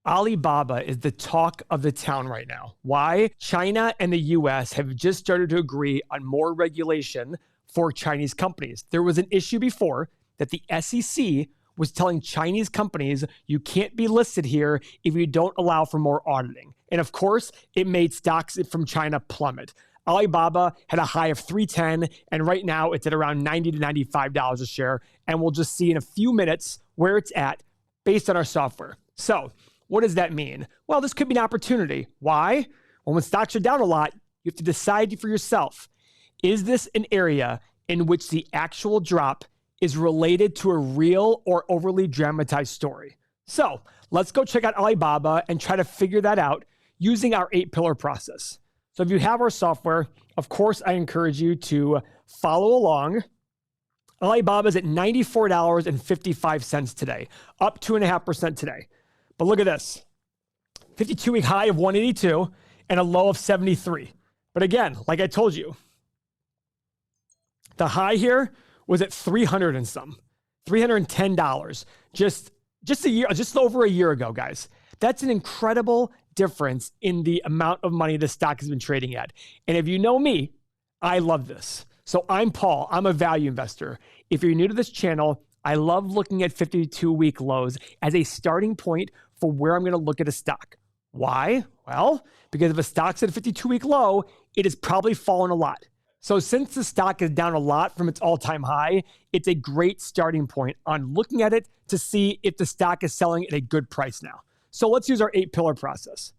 Alibaba is the talk of the town right now. Why? China and the US have just started to agree on more regulation for Chinese companies. There was an issue before that the SEC was telling Chinese companies, you can't be listed here if you don't allow for more auditing. And of course, it made stocks from China plummet. Alibaba had a high of 310, and right now it's at around $90 to $95 a share. And we'll just see in a few minutes where it's at based on our software. So what does that mean? Well, this could be an opportunity. Why? Well, when stocks are down a lot, you have to decide for yourself, is this an area in which the actual drop is related to a real or overly dramatized story? So let's go check out Alibaba and try to figure that out using our 8-pillar process. So if you have our software, of course, I encourage you to follow along. Alibaba is at $94.55 today, up 2.5% today. But look at this, 52-week high of 182 and a low of 73. But again, like I told you, the high here was at 300 and some, $310, just over a year ago, guys. That's an incredible difference in the amount of money the stock has been trading at. And if you know me, I love this. So I'm Paul, I'm a value investor. If you're new to this channel, I love looking at 52-week lows as a starting point for where I'm going to look at a stock. Why? Well, because if a stock's at a 52-week low, it has probably fallen a lot. So since the stock is down a lot from its all-time high, it's a great starting point on looking at it to see if the stock is selling at a good price now. So let's use our 8-pillar process.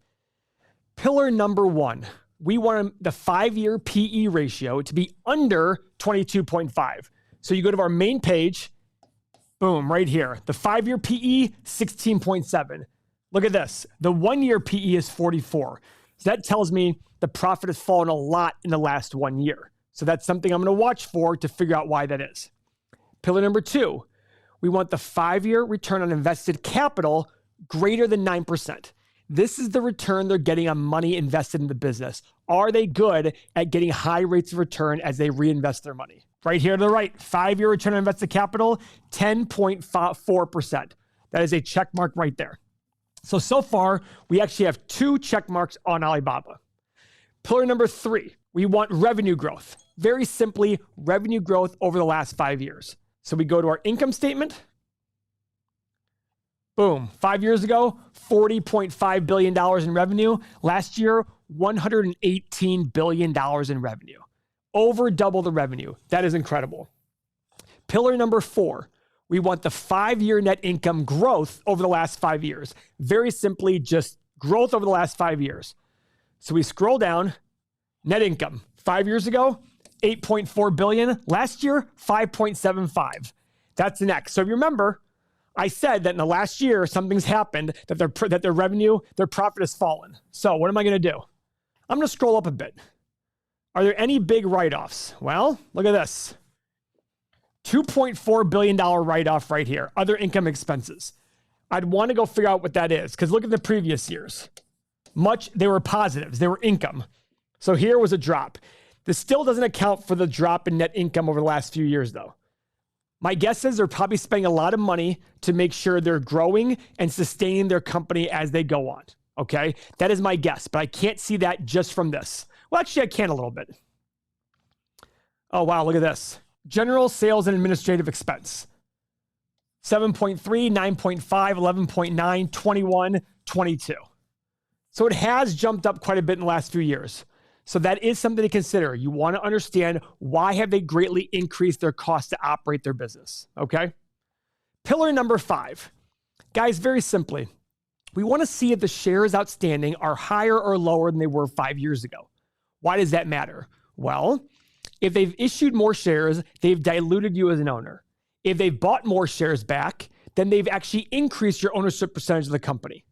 Pillar number 1, we want the 5-year PE ratio to be under 22.5. So you go to our main page, boom, right here. The 5-year PE, 16.7. Look at this. The 1-year PE is 44. So that tells me the profit has fallen a lot in the last 1 year. So that's something I'm going to watch for to figure out why that is. Pillar number 2, we want the 5-year return on invested capital greater than 9%. This is the return they're getting on money invested in the business. Are they good at getting high rates of return as they reinvest their money? Right here to the right, 5-year return on invested capital, 10.4%. That is a check mark right there. So far, we actually have 2 check marks on Alibaba. Pillar number 3, we want revenue growth. Very simply, revenue growth over the last 5 years. So we go to our income statement. Boom, 5 years ago, $40.5 billion in revenue. Last year, $118 billion in revenue. Over double the revenue. That is incredible. Pillar number 4, we want the 5-year net income growth over the last 5 years. Very simply, just growth over the last 5 years. So we scroll down, net income. 5 years ago, $8.4 billion. Last year, $5.75. That's the next. So if you remember, I said that in the last year, something's happened, that their revenue, their profit has fallen. So what am I going to do? I'm going to scroll up a bit. Are there any big write-offs? Well, look at this. $2.4 billion write-off right here. Other income expenses. I'd want to go figure out what that is, because look at the previous years. They were positives. They were income. So here was a drop. This still doesn't account for the drop in net income over the last few years, though. My guess is they're probably spending a lot of money to make sure they're growing and sustaining their company as they go on. Okay? That is my guess, but I can't see that just from this. Well, actually, I can a little bit. Oh, wow, look at this. General sales and administrative expense. 7.3, 9.5, 11.9, 21, 22. So it has jumped up quite a bit in the last few years. So that is something to consider. You want to understand why have they greatly increased their cost to operate their business, okay? Pillar number 5. Guys, very simply, we want to see if the shares outstanding are higher or lower than they were 5 years ago. Why does that matter? Well, if they've issued more shares, they've diluted you as an owner. If they've bought more shares back, then they've actually increased your ownership percentage of the company.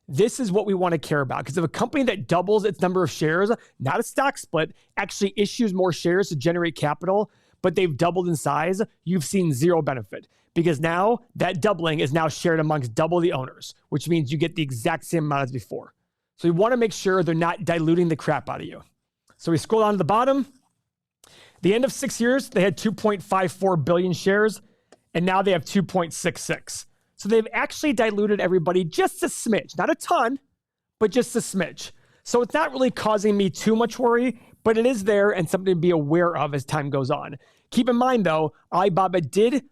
This is what we want to care about, because if a company that doubles its number of shares, not a stock split, actually issues more shares to generate capital, but they've doubled in size, you've seen zero benefit, because now that doubling is now shared amongst double the owners, which means you get the exact same amount as before. So we want to make sure they're not diluting the crap out of you. So we scroll down to the bottom. The end of 6 years, they had 2.54 billion shares, and now they have 2.66. So they've actually diluted everybody just a smidge, not a ton, but just a smidge. So it's not really causing me too much worry, but it is there and something to be aware of as time goes on. Keep in mind though, Alibaba did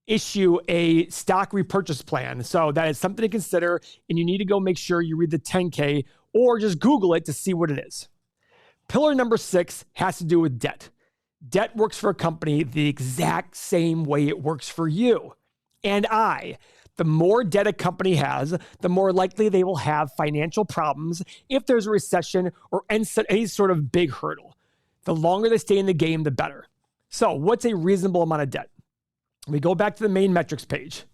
issue a stock repurchase plan. So that is something to consider, and you need to go make sure you read the 10K or just Google it to see what it is. Pillar number 6 has to do with debt. Debt works for a company the exact same way it works for you and I. The more debt a company has, the more likely they will have financial problems if there's a recession or any sort of big hurdle. The longer they stay in the game, the better. So what's a reasonable amount of debt? We go back to the main metrics page.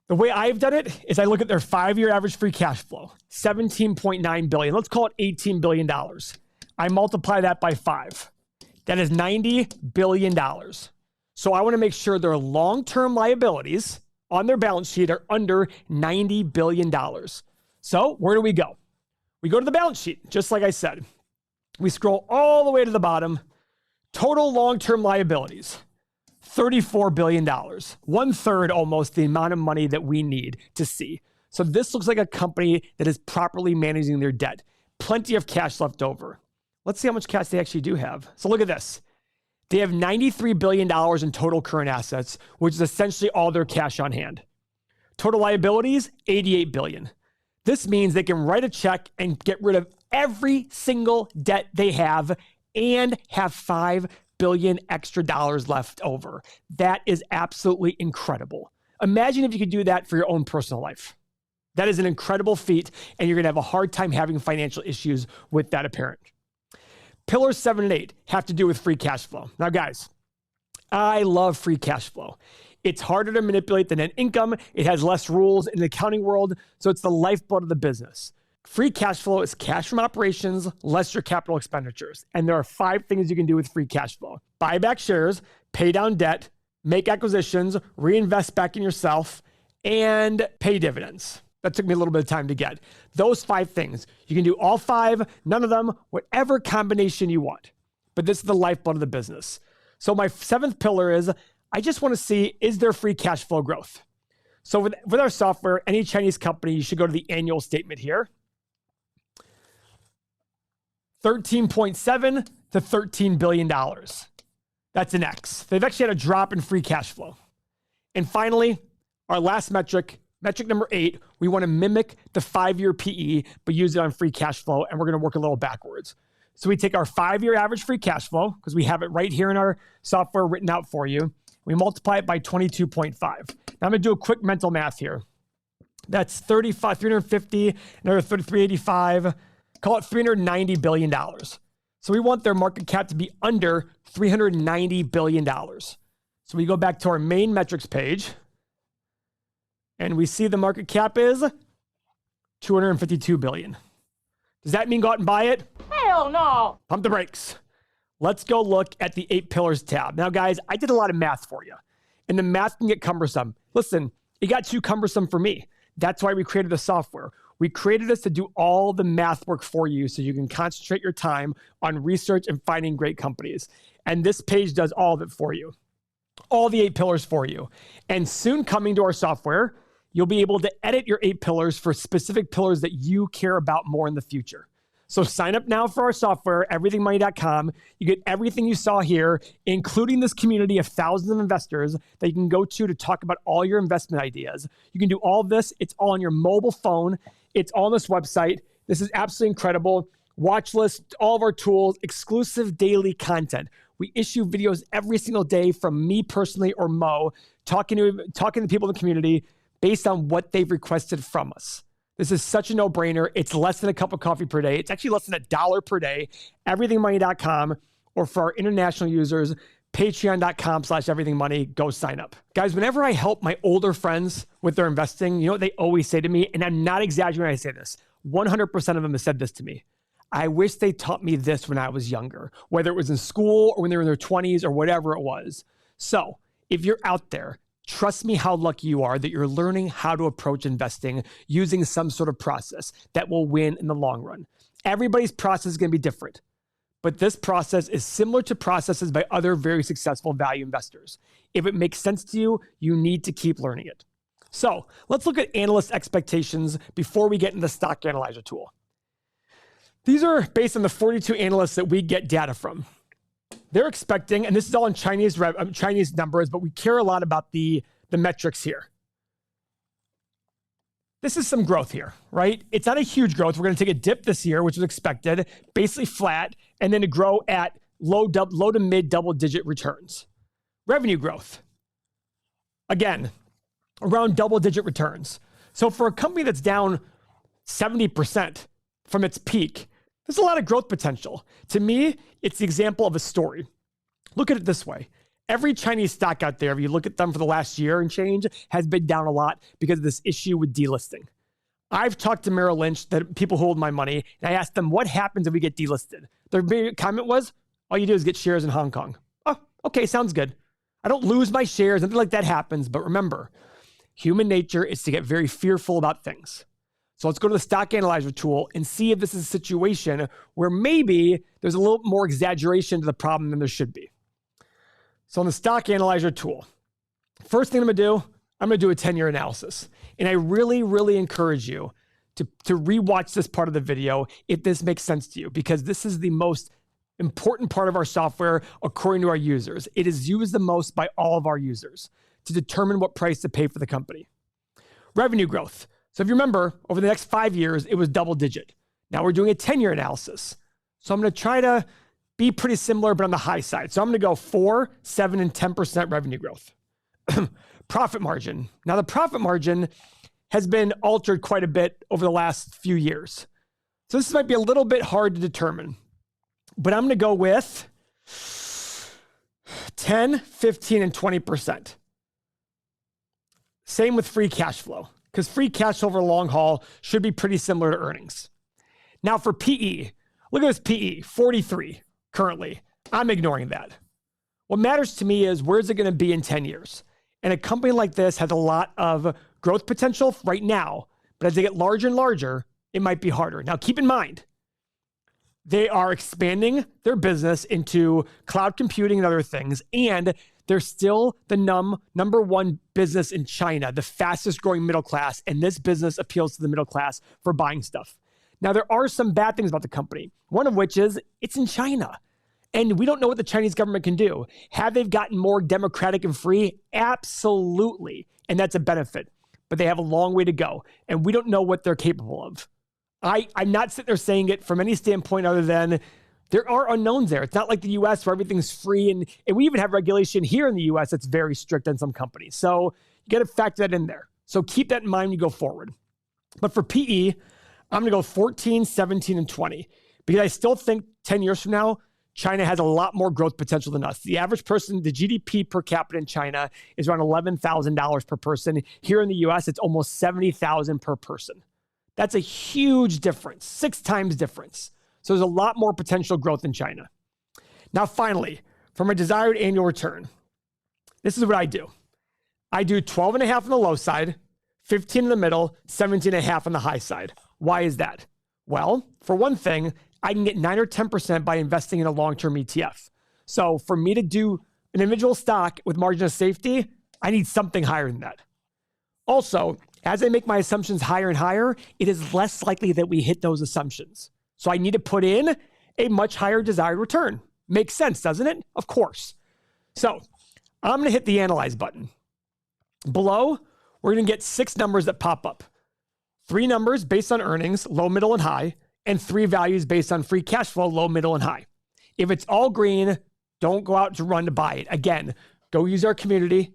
The way I've done it is I look at their 5-year average free cash flow, $17.9 billion. Let's call it $18 billion. I multiply that by 5. That is $90 billion. So I want to make sure their long-term liabilities on their balance sheet are under $90 billion. So where do we go? We go to the balance sheet, just like I said. We scroll all the way to the bottom. Total long-term liabilities, $34 billion. 1/3 almost the amount of money that we need to see. So this looks like a company that is properly managing their debt. Plenty of cash left over. Let's see how much cash they actually do have. So look at this. They have $93 billion in total current assets, which is essentially all their cash on hand. Total liabilities, $88 billion. This means they can write a check and get rid of every single debt they have and have $5 billion extra dollars left over. That is absolutely incredible. Imagine if you could do that for your own personal life. That is an incredible feat, and you're going to have a hard time having financial issues with that apparent. Pillars 7 and 8 have to do with free cash flow. Now, guys, I love free cash flow. It's harder to manipulate than net income. It has less rules in the accounting world, so it's the lifeblood of the business. Free cash flow is cash from operations less your capital expenditures. And there are 5 things you can do with free cash flow. Buy back shares, pay down debt, make acquisitions, reinvest back in yourself, and pay dividends. That took me a little bit of time to get. Those 5 things. You can do all 5, none of them, whatever combination you want. But this is the lifeblood of the business. So my 7th pillar is, I just want to see, is there free cash flow growth? So with our software, any Chinese company, you should go to the annual statement here. 13.7 to $13 billion. That's an X. They've actually had a drop in free cash flow. And finally, our last metric number 8, we want to mimic the 5-year PE, but use it on free cash flow, and we're going to work a little backwards. So we take our 5-year average free cash flow, because we have it right here in our software written out for you. We multiply it by 22.5. Now I'm going to do a quick mental math here. That's 350, another 385, call it $390 billion. So we want their market cap to be under $390 billion. So we go back to our main metrics page, and we see the market cap is $252 billion. Does that mean go out and buy it? Hell no. Pump the brakes. Let's go look at the 8 pillars tab. Now, guys, I did a lot of math for you, and the math can get cumbersome. Listen, it got too cumbersome for me. That's why we created the software. We created this to do all the math work for you so you can concentrate your time on research and finding great companies. And this page does all of it for you. All the 8 pillars for you. And soon coming to our software, you'll be able to edit your 8 pillars for specific pillars that you care about more in the future. So sign up now for our software, everythingmoney.com. You get everything you saw here, including this community of thousands of investors that you can go to talk about all your investment ideas. You can do all of this. It's all on your mobile phone. It's all on this website. This is absolutely incredible. Watch list, all of our tools, exclusive daily content. We issue videos every single day from me personally or Mo, talking to people in the community based on what they've requested from us. This is such a no-brainer. It's less than a cup of coffee per day. It's actually less than $1 per day. Everythingmoney.com, or for our international users, patreon.com/everythingmoney. Go sign up. Guys, whenever I help my older friends with their investing, you know what they always say to me? And I'm not exaggerating when I say this. 100% of them have said this to me. I wish they taught me this when I was younger, whether it was in school or when they were in their 20s or whatever it was. So if you're out there, trust me how lucky you are that you're learning how to approach investing using some sort of process that will win in the long run. Everybody's process is going to be different, but this process is similar to processes by other very successful value investors. If it makes sense to you, you need to keep learning it. So let's look at analyst expectations before we get into the stock analyzer tool. These are based on the 42 analysts that we get data from. They're expecting, and this is all in Chinese numbers, but we care a lot about the metrics here. This is some growth here, right? It's not a huge growth. We're going to take a dip this year, which was expected, basically flat, and then to grow at low to mid double-digit returns. Revenue growth, again, around double-digit returns. So for a company that's down 70% from its peak, there's a lot of growth potential. To me, it's the example of a story. Look at it this way. Every Chinese stock out there, if you look at them for the last year and change, has been down a lot because of this issue with delisting. I've talked to Merrill Lynch, that people who hold my money, and I asked them, what happens if we get delisted? Their big comment was, all you do is get shares in Hong Kong. Oh, okay, sounds good. I don't lose my shares, nothing like that happens. But remember, human nature is to get very fearful about things. So let's go to the stock analyzer tool and see if this is a situation where maybe there's a little more exaggeration to the problem than there should be. So on the stock analyzer tool, first thing I'm gonna do a 10-year analysis. And I really, really encourage you to rewatch this part of the video if this makes sense to you, because this is the most important part of our software according to our users. It is used the most by all of our users to determine what price to pay for the company. Revenue growth. So if you remember, over the next 5 years, it was double digit. Now we're doing a 10-year analysis. So I'm gonna try to be pretty similar, but on the high side. So I'm gonna go 4, 7, and 10% revenue growth. Profit margin. Now the profit margin has been altered quite a bit over the last few years. So this might be a little bit hard to determine, but I'm gonna go with 10, 15, and 20%. Same with free cash flow, because free cash flow over the long haul should be pretty similar to earnings. Now for PE, look at this PE, 43 currently. I'm ignoring that. What matters to me is where's it gonna be in 10 years? And a company like this has a lot of growth potential right now, but as they get larger and larger, it might be harder. Now keep in mind, they are expanding their business into cloud computing and other things, and they're still the number one business in China, the fastest growing middle class, and this business appeals to the middle class for buying stuff. Now, there are some bad things about the company, one of which is it's in China, and we don't know what the Chinese government can do. Have they gotten more democratic and free? Absolutely, and that's a benefit, but they have a long way to go, and we don't know what they're capable of. I'm not sitting there saying it from any standpoint other than there are unknowns there. It's not like the US where everything's free. And we even have regulation here in the US that's very strict on some companies. So you got to factor that in there. So keep that in mind when you go forward. But for PE, I'm going to go 14, 17, and 20 because I still think 10 years from now, China has a lot more growth potential than us. The average person, the GDP per capita in China is around $11,000 per person. Here in the US, it's almost $70,000 per person. That's a huge difference, 6 times difference. So there's a lot more potential growth in China. Now, finally, for my desired annual return, this is what I do. I do 12.5 on the low side, 15 in the middle, 17.5 on the high side. Why is that? Well, for one thing, I can get 9 or 10% by investing in a long-term ETF. So for me to do an individual stock with margin of safety, I need something higher than that. Also, as I make my assumptions higher and higher, it is less likely that we hit those assumptions. So I need to put in a much higher desired return. Makes sense, doesn't it? Of course. So I'm going to hit the Analyze button. Below, we're going to get 6 numbers that pop up. 3 numbers based on earnings, low, middle, and high, and 3 values based on free cash flow, low, middle, and high. If it's all green, don't go out to run to buy it. Again, go use our community.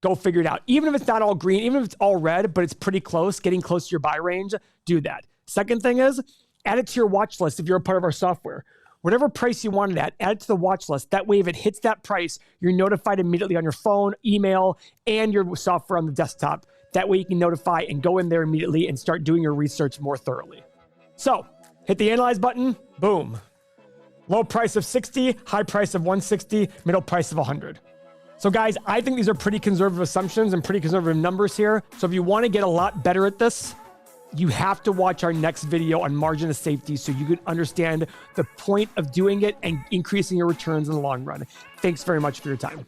Go figure it out. Even if it's not all green, even if it's all red, but it's pretty close, getting close to your buy range, do that. Second thing is, add it to your watch list if you're a part of our software. Whatever price you want it at, add it to the watch list. That way, if it hits that price, you're notified immediately on your phone, email, and your software on the desktop. That way you can notify and go in there immediately and start doing your research more thoroughly. So, hit the Analyze button, boom. Low price of 60, high price of 160, middle price of 100. So guys, I think these are pretty conservative assumptions and pretty conservative numbers here. So if you want to get a lot better at this, you have to watch our next video on margin of safety so you can understand the point of doing it and increasing your returns in the long run. Thanks very much for your time.